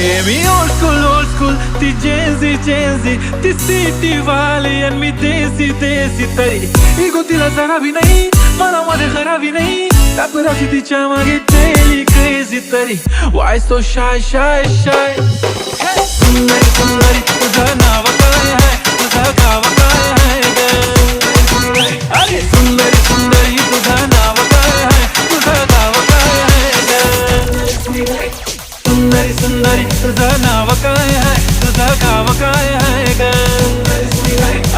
Mi old school, ti Genzi, ti city वाले and mi desi tari. Ego tila zara bhi nahi, mana mane khara bhi nahi. Tapra siti chamage daily crazy tari. Why so shy? Hey, sundari, तुझा नाव काय है, तुझा गाव काय है ग. अरे सुंदरी तुझा नाव काय है, तुझा गाव काय है ग. सुंदरी तुझा नाव काय है, तुझा गाव काय है ग.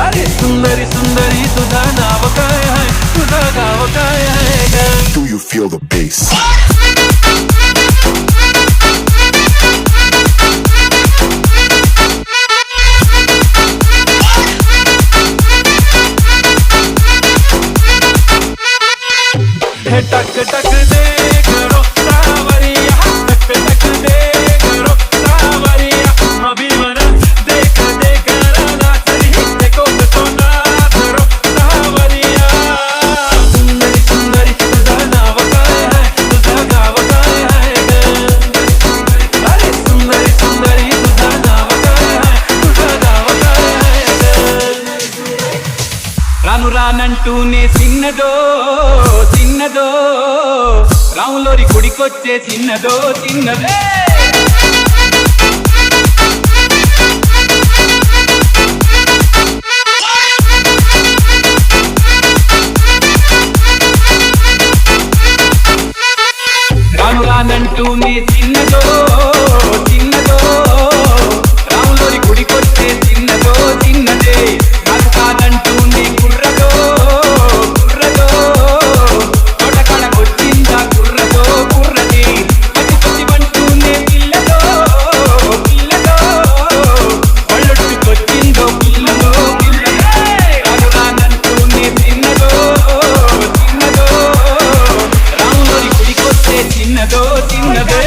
अरे सुंदरी तुझा नाव काय है, तुझा गाव काय है ग. Do you feel the bass? टक टक दे करो सावरिया, टक टक दे करो सावरिया. अभी मन देख राना चली, देखो तो ना करो सावरिया. सुंदरी तुझा नाव काय है, तुझा गाव काय है ग. अरे सुंदरी तुझा नाव काय है, तुझा गाव काय है ग. రాను రానంటూనే చిన్నదో రాములోరి గుడికొచ్చే చిన్నదే. రాను రానంటూనే చిన్నదో రాములోరి గుడికొచ్చే చిన్నదే. అది కాదంటూనే కుర్రదో తోటకాడకొచ్చిందా కుర్రది. పచ్చి పంటూనే పిల్లదో ఒళ్ళొట్టుకొచ్చిందో పిల్లదో. రానంటూనే చిన్నదో రాములోరి గుడికొచ్చే చిన్నదే.